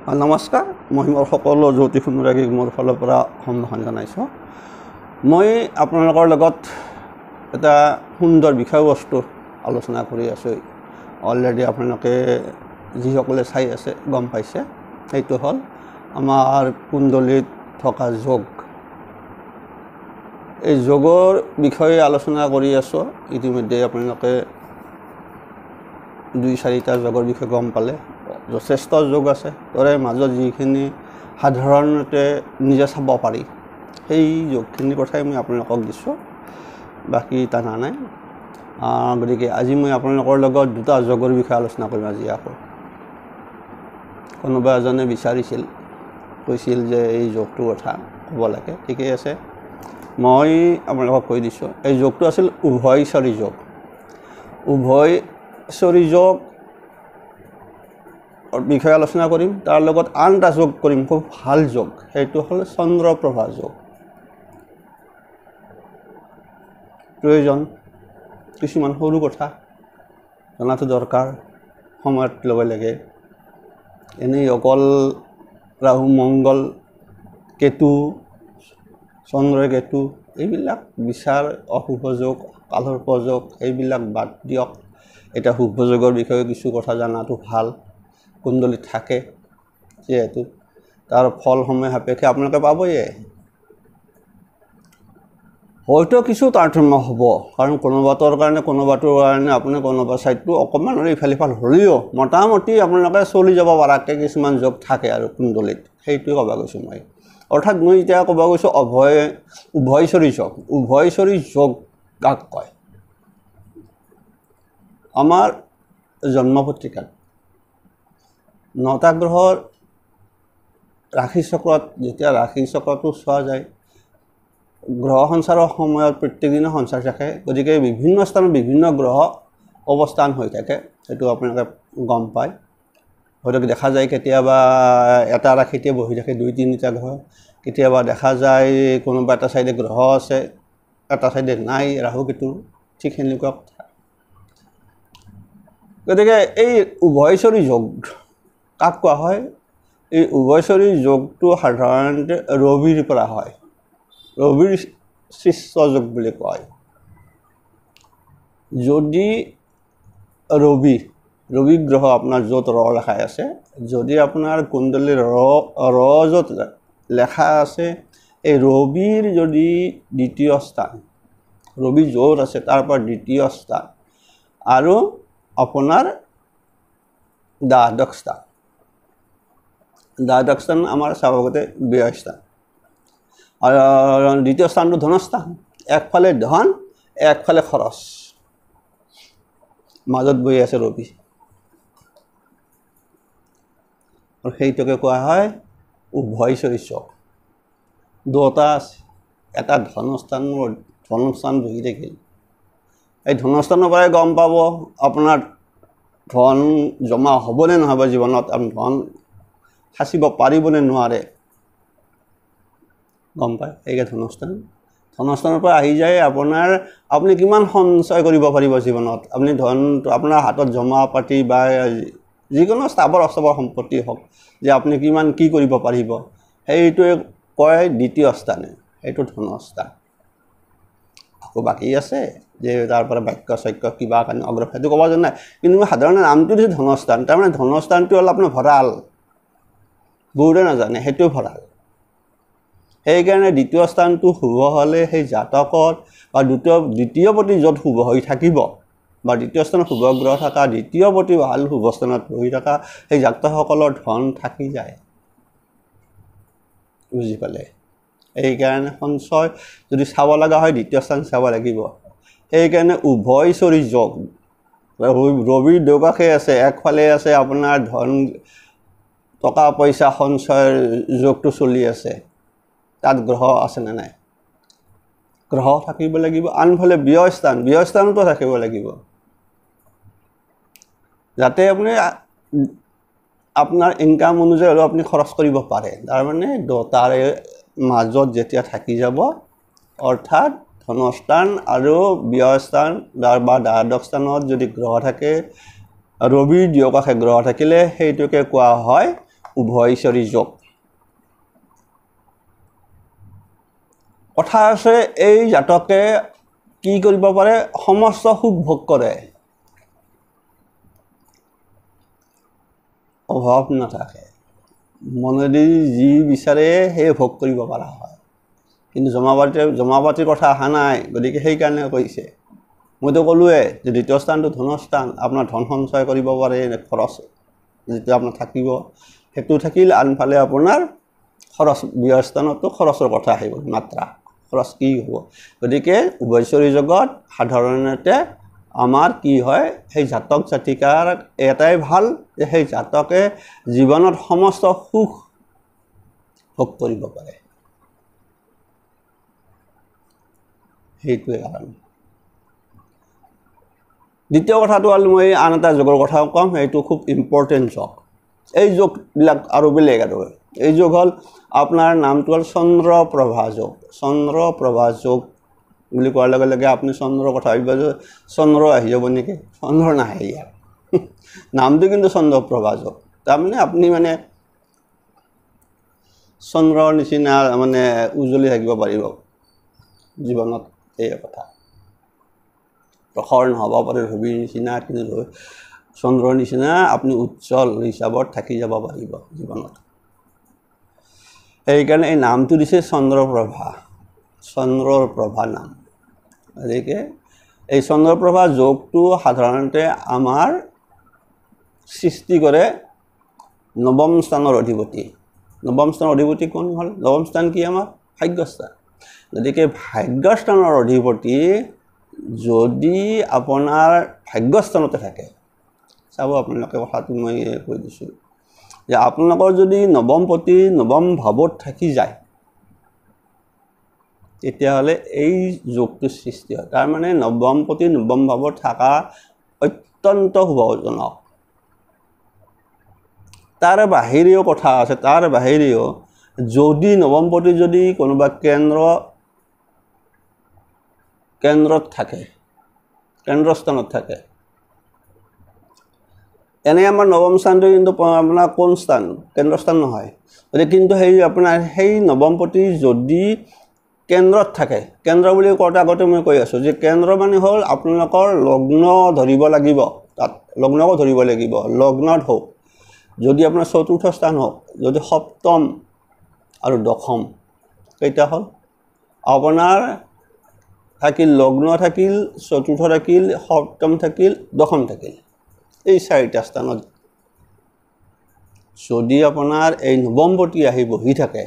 নমস্কাৰ মই মোৰ সকলো জ্যোতিষ অনুৰাগীক মোৰ ফালৰ পৰা সম্ভাষণ জনাইছোঁ। মই আপোনালোকৰ লগত এটা সুন্দৰ বিষয়বস্তু আলোচনা কৰি আছোঁ। অলৰেডি আপোনালোকে যিসকলে চাই আছে গম পাইছে, সেইটো হ'ল আমাৰ কুণ্ডলীত থকা যোগ। এই যোগৰ বিষয়ে আলোচনা কৰি আছোঁ। ইতিমধ্যে আপোনালোকে 2-4টা যোগৰ বিষয়ে গম পালে। যথেষ্ট যোগ আছে, তাৰে মাজত যিখিনি সাধাৰণতে নিজে চাব পাৰি সেই যোগখিনিৰ কথাই মই আপোনালোকক দিছোঁ, বাকী টানা নাই। গতিকে আজি মই আপোনালোকৰ লগত 2টা যোগৰ বিষয়ে আলোচনা কৰিম। আজি আকৌ কোনোবা এজনে বিচাৰিছিল, কৈছিল যে এই যোগটোৰ কথা ক'ব লাগে। ঠিকেই আছে, মই আপোনালোকক কৈ দিছোঁ। এই যোগটো আছিল উভয়চৰী যোগ। উভয়চৰী যোগ বিষয়ে আলোচনা কৰিম। তাৰ লগত আন এটা যোগ কৰিম, খুব ভাল যোগ, সেইটো হ'ল চন্দ্ৰপ্ৰভা যোগ। প্ৰয়োজন কিছুমান সৰু কথা জনাটো দৰকাৰ সময়ত লগে লগে। এনেই অকল ৰাহু মংগল কেতু চন্দ্ৰ কেতু এইবিলাক বিচাৰ অশুভ যোগ, কালসৰ্প যোগ এইবিলাক বাদ দিয়ক। এটা শুভ যোগৰ বিষয়ে কিছু কথা জনাটো ভাল। কুণ্ডলীত থাকে যিহেতু তাৰ ফল সময় সাপেক্ষে আপোনালোকে পাবয়ে। হয়তো কিছু তাৰতম্য হ'ব, কাৰণ কোনোবাটোৰ কাৰণে আপুনি কোনোবা ছাইডটো অকণমান ইফাল সিফাল হ'লেও মোটামুটি আপোনালোকে চলি যাব পৰাকৈ কিছুমান যোগ থাকে আৰু কুণ্ডলীত, সেইটোৱে ক'ব গৈছোঁ মই। অৰ্থাৎ মই এতিয়া ক'ব গৈছোঁ উভয়চৰী যোগ। উভয়চৰী যোগ কাক কয়? আমাৰ জন্মপত্ৰিকাত 9টা গ্ৰহৰ ৰাশি চক্ৰত যেতিয়া ৰাশি চক্ৰটো চোৱা যায়, গ্ৰহ সঞ্চাৰৰ সময়ত প্ৰত্যেকদিনে সঞ্চাৰ থাকে। গতিকে বিভিন্ন স্থানত বিভিন্ন গ্ৰহ অৱস্থান হৈ থাকে, সেইটো আপোনালোকে গম পায়। হয়তো দেখা যায় কেতিয়াবা এটা ৰাশিতে বহি থাকে 2-3টা গ্ৰহ, কেতিয়াবা দেখা যায় কোনোবা এটা ছাইডে গ্ৰহ আছে, এটা ছাইডে নাই ৰাহু কেতু, ঠিক সেনেকুৱা কথা। গতিকে এই উভয়চৰী যোগ কাক কোৱা হয়? এই উভয়চৰী যোগটো সাধাৰণতে ৰবিৰ পৰা হয়। ৰবিৰ শিষ্য যোগ বুলি কয়। যদি ৰবি গ্ৰহ আপোনাৰ য'ত ৰ লেখাই আছে, যদি আপোনাৰ কুণ্ডলীৰ ৰ য'ত লেখা আছে, এই ৰবিৰ যদি দ্বিতীয় স্থান, ৰবি য'ত আছে তাৰ পৰা দ্বিতীয় স্থান আৰু আপোনাৰ দ্বাদশ স্থান আমাৰ স্বাভাৱিকতে ব্যয় স্থান, আৰু দ্বিতীয় স্থানটো ধনস্থান। একফালে ধন, একফালে খৰচ, মাজত বহি আছে ৰবি, আৰু সেইটোকে কোৱা হয় উভয়চৰী যোগ। 2টা আছে, এটা ধনস্থান বহি থাকিল। এই ধনস্থানৰ পৰাই গম পাব আপোনাৰ ধন জমা হ'বনে নহ'ব জীৱনত, আপুনি ধন সাঁচিব পাৰিবনে নোৱাৰে, গম পায়। এইকে ধনস্থানৰ পৰা আহি যায় আপুনি কিমান সঞ্চয় কৰিব পাৰিব জীৱনত। আপুনি ধনটো আপোনাৰ হাতত জমা পাতি বা যিকোনো স্থাৱৰ অস্থাৱৰ সম্পত্তি হওক, যে আপুনি কিমান কি কৰিব পাৰিব, সেইটোৱে কয় দ্বিতীয় স্থানে, সেইটো ধনস্থান। আকৌ বাকী আছে যে তাৰ পৰা বাক্য চাক্য কিবা কাৰণে অগ্ৰসৰ, সেইটো ক'ব যোৱা নাই, কিন্তু মই সাধাৰণ নামটো দিছোঁ ধনস্থান। তাৰমানে ধনস্থানটো হ'ল আপোনাৰ ভঁৰাল, বহুতে নাজানে সেইটো ভঁৰাল। সেইকাৰণে দ্বিতীয় স্থানটো শুভ হ'লে সেই জাতকৰ বা দ্বিতীয় পতি য'ত শুভ হৈ থাকিব, বা দ্বিতীয় স্থানত শুভ গ্ৰহ থকা, দ্বিতীয় পতি ভাল শুভ স্থানত বহি থকা সেই জাতকসকলৰ ধন থাকি যায়। বুজি পালে? সেইকাৰণে সঞ্চয় যদি চাব লগা হয় দ্বিতীয় স্থান চাব লাগিব। সেইকাৰণে উভয়চৰী যোগ, ৰবিৰ দুয়োকাষে আছে, একফালে আছে আপোনাৰ ধন টকা পইচা সঞ্চয়ৰ যোগটো চলি আছে, তাত গ্ৰহ আছেনে নাই? গ্ৰহ থাকিব লাগিব। আনফালে ব্যয় স্থানতো থাকিব লাগিব, যাতে আপুনি আপোনাৰ ইনকাম অনুযায়ী হ'লেও আপুনি খৰচ কৰিব পাৰে। তাৰমানে 2টাৰে মাজত যেতিয়া থাকি যাব, অৰ্থাৎ ধনস্থান আৰু ব্যয় স্থান বা দ্বাদশ স্থানত যদি গ্ৰহ থাকে, ৰবিৰ দুয়োকাষে গ্ৰহ থাকিলে সেইটোকে কোৱা হয় উভয়চৰী যোগ কথা আছে এই জাতকে কি কৰিব পাৰে সমস্ত সুখ ভোগ কৰে অভাৱ নাথাকে মনেদি যি বিচাৰে সেই ভোগ কৰিব পৰা হয় কিন্তু জমাপাতিৰ কথা অহা নাই গতিকে সেইকাৰণে কৈছে মইতো ক'লোৱে যে দ্বিতীয় স্থানটো ধনস্থান আপোনাৰ ধন সঞ্চয় কৰিব পাৰে খৰচ যিটো আপোনাৰ থাকিব সেইটো থাকিল আনফালে আপোনাৰ খৰচ ব্যয় স্থানতো খৰচৰ কথা আহিব মাত্ৰা খৰচ কি হ'ব গতিকে উভয়চৰী যোগত সাধাৰণতে আমাৰ কি হয় সেই জাতক জাতিকাৰ এটাই ভাল যে সেই জাতকে জীৱনত সমস্ত সুখ ভোগ কৰিব পাৰে সেইটোৱে কাৰণ দ্বিতীয় কথাটো হ'ল মই আন এটা যোগৰ কথা ক'ম এইটো খুব ইম্পৰ্টেণ্ট যোগ এই যোগবিলাক আৰু বেলেগ আৰু এই যোগ হ'ল আপোনাৰ নামটো হ'ল চন্দ্ৰপ্ৰভা যোগ বুলি কোৱাৰ লগে লগে আপুনি চন্দ্ৰৰ কথা ভাবিব যে চন্দ্ৰ আহি যাব নেকি চন্দ্ৰ নাহে ইয়াৰ নামটো কিন্তু চন্দ্ৰপ্ৰভা যোগ তাৰমানে আপুনি মানে চন্দ্ৰৰ নিচিনা মানে উজ্বলি থাকিব পাৰিব জীৱনত এই কথা প্ৰখৰ নহ'ব পাৰে ৰবিৰ নিচিনা কিন্তু চন্দ্ৰৰ নিচিনা আপুনি উজ্জ্বল হিচাপত থাকি যাব পাৰিব জীৱনত সেইকাৰণে এই নামটো দিছে চন্দ্ৰৰ প্ৰভা নাম গতিকে এই চন্দ্ৰপ্ৰভা যোগটো সাধাৰণতে আমাৰ সৃষ্টি কৰে নৱম স্থানৰ অধিপতি কোন হ'ল নৱম স্থান কি আমাৰ ভাগ্যস্থান গতিকে ভাগ্যস্থানৰ অধিপতি যদি আপোনাৰ ভাগ্যস্থানতে থাকে চাব আপোনালোকে কথাটো মই কৈ দিছোঁ যে আপোনালোকৰ যদি নৱমপতি নৱম ভাৱত থাকি যায় তেতিয়াহ'লে এই যোগটো সৃষ্টি হয় তাৰমানে নৱমপতি নৱম ভাৱত থকা অত্যন্ত শুভজনক তাৰ বাহিৰেও কথা আছে যদি নৱমপতি যদি কোনোবা কেন্দ্ৰত থাকে কেন্দ্ৰস্থানত থাকে এনে আমাৰ নৱম স্থানটো কিন্তু আপোনাৰ কোন স্থান কেন্দ্ৰস্থান নহয় গতিকে কিন্তু সেই আপোনাৰ সেই নৱমপতি যদি কেন্দ্ৰত থাকে কেন্দ্ৰ বুলি কওঁতে আগতে মই কৈ আছোঁ যে কেন্দ্ৰ মানে হ'ল আপোনালোকৰ লগ্ন ধৰিব লাগিব তাত লগ্নকো ধৰিব লাগিব লগ্নত হওক যদি আপোনাৰ চতুৰ্থ স্থান হওক যদি সপ্তম আৰু দশম কেইটা হ'ল আপোনাৰ থাকিল লগ্ন থাকিল চতুৰ্থ থাকিল সপ্তম থাকিল দশম থাকিল এই চাৰিটা স্থানত যদি আপোনাৰ এই নৱমপতি আহি বহি থাকে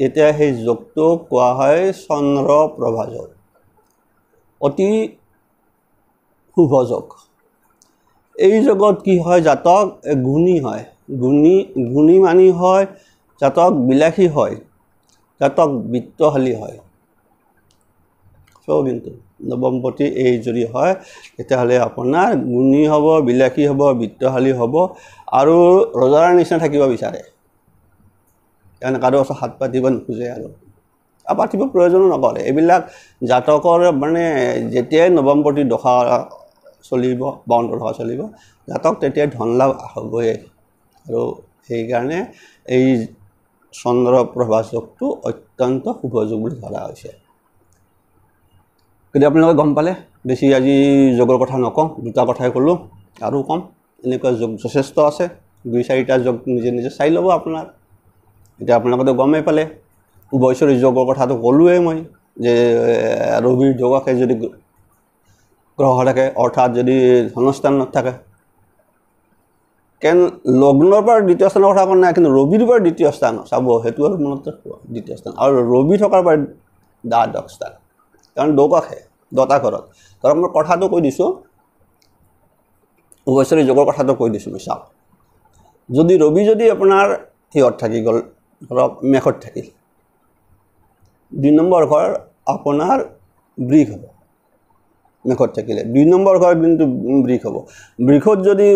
তেতিয়া সেই যোগটো কোৱা হয় চন্দ্ৰপ্ৰভা যোগ অতি শুভ যোগ এই যোগত কি হয় জাতক গুণী হয় গুণী মানি হয় জাতক বিলাসী হয় জাতক বিত্তশালী হয় কিন্তু নৱমপতি এই যদি হয় তেতিয়াহ'লে আপোনাৰ গুণী হ'ব বিলাসী হ'ব বিত্তশালী হ'ব আৰু ৰজাৰ নিচিনা থাকিব বিচাৰে কাৰণ কাৰো ওচৰত হাত পাতিব নোখোজে আৰু পাতিব প্ৰয়োজনো নকৰে এইবিলাক জাতকৰ মানে যেতিয়াই নৱমপতি দশা চলিব 52 দশা চলিব জাতক তেতিয়াই ধন লাভ হ'বই আৰু সেইকাৰণে এই চন্দ্ৰপ্ৰভা যোগটো অত্যন্ত শুভ যোগ বুলি ধৰা হৈছে কিন্তু আপোনালোকে গম পালে বেছি আজি যোগৰ কথা নকওঁ দুটা কথাই ক'লোঁ আৰু কম এনেকুৱা যোগ যথেষ্ট আছে 2-4টা যোগ নিজে চাই ল'ব আপোনাৰ এতিয়া আপোনালোকে গমেই পালে উভয়চৰী যোগৰ কথাটো ক'লোৱেই মই যে ৰবিৰ যোগকে যদি গ্ৰহ থাকে অৰ্থাৎ যদি ধনস্থানত থাকে লগ্নৰ পৰা দ্বিতীয় স্থানৰ কথা কোৱা নাই কিন্তু ৰবিৰ পৰা দ্বিতীয় স্থান চাব সেইটো আৰু মনত ৰাখিব দ্বিতীয় স্থান আৰু ৰবি থকাৰ পৰা দ্বাদশ স্থান কাৰণ দৌকাষে দতা ঘৰত ধৰক মই কথাটো কৈ দিছোঁ উভয়চৰী যোগৰ কথাটো কৈ দিছোঁ মই চাওক যদি ৰবি যদি আপোনাৰ সিহঁত থাকি গ'ল ধৰক মেঘত থাকিল 2 নম্বৰ ঘৰ আপোনাৰ বৃষ হ'ব মেঘত থাকিলে 2 নম্বৰ ঘৰ কিন্তু বৃষ হ'ব বৃষত যদি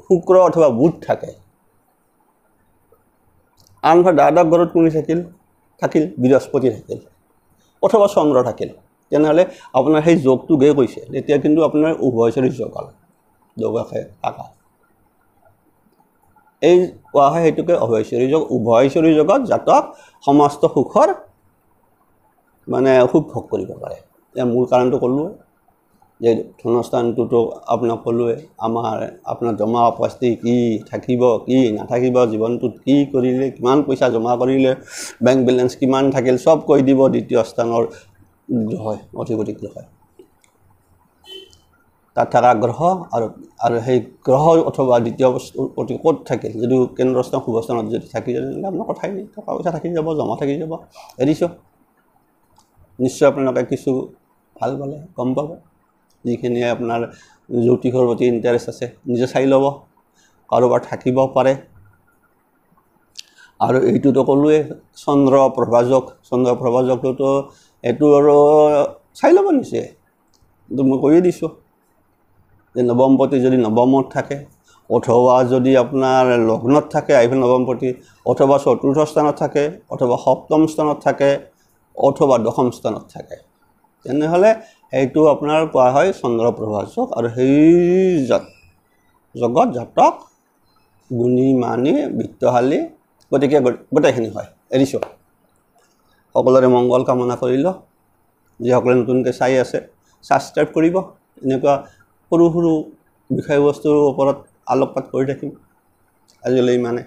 শুক্ৰ অথবা বুধ থাকে আনফালে দ্বাদশ ঘৰত কোনে থাকিল বৃহস্পতি থাকিল অথবা চন্দ্ৰ থাকিল তেনেহ'লে আপোনাৰ সেই যোগটো গে কৈছে তেতিয়া কিন্তু আপোনাৰ উভয়চৰী যোগ হ'ল যোগাখে থকা এই কোৱা হয় সেইটোকে উভয়চৰী যোগ উভয়চৰী যোগত জাতক সমস্ত সুখৰ মানে সুখ ভোগ কৰিব পাৰে ইয়াৰ মূল কাৰণটো ক'লোৱে যে ধনস্থানটোতো আপোনাক ক'লোৱে আমাৰ আপোনাৰ জমা উপস্থিতি কি থাকিব কি নাথাকিব জীৱনটোত কি কৰিলে কিমান পইচা জমা কৰিলে বেংক বেলেঞ্চ কিমান থাকিল সব কৈ দিব দ্বিতীয় স্থানৰ হয় অধিপতি গ্ৰহই তাত থকা গ্ৰহ আৰু সেই গ্ৰহ অথবা দ্বিতীয় অতি ক'ত থাকিল যদি কেন্দ্ৰস্থান শুভস্থানত যদি থাকি যায় আপোনাৰ কথাই নাই টকা পইচা থাকি যাব জমা থাকি যাব এৰিছোঁ নিশ্চয় আপোনালোকে কিছু ভাল পালে গম পাব যিখিনি আপোনাৰ জ্যোতিষৰ প্ৰতি ইণ্টাৰেষ্ট আছে নিজে চাই ল'ব কাৰোবাৰ থাকিব পাৰে আৰু এইটোতো ক'লোৱে চন্দ্ৰ প্ৰভাজকটোতো এইটো আৰু চাই ল'ব নিশ্চয় কিন্তু মই কৈয়ে দিছোঁ যে নৱমপতি যদি নৱমত থাকে অথবা যদি আপোনাৰ লগ্নত থাকে এইফালে নৱমপতি অথবা চতুৰ্থ স্থানত থাকে অথবা সপ্তম স্থানত থাকে অথবা দশম স্থানত থাকে তেনেহ'লে এইটো আপোনাৰ কোৱা হয় চন্দ্ৰ প্ৰভাজক আৰু সেই জগত জাতক গুণী মানী বিত্তশালী গতিকে গোটেইখিনি হয় এৰিছোঁ সকলোৰে মংগল কামনা কৰিলোঁ যিসকলে নতুনকৈ চাই আছে ছাবস্ক্ৰাইব কৰিব এনেকুৱা সৰু সৰু বিষয়বস্তুৰ ওপৰত আলোকপাত কৰি থাকিম আজিলৈ ইমানে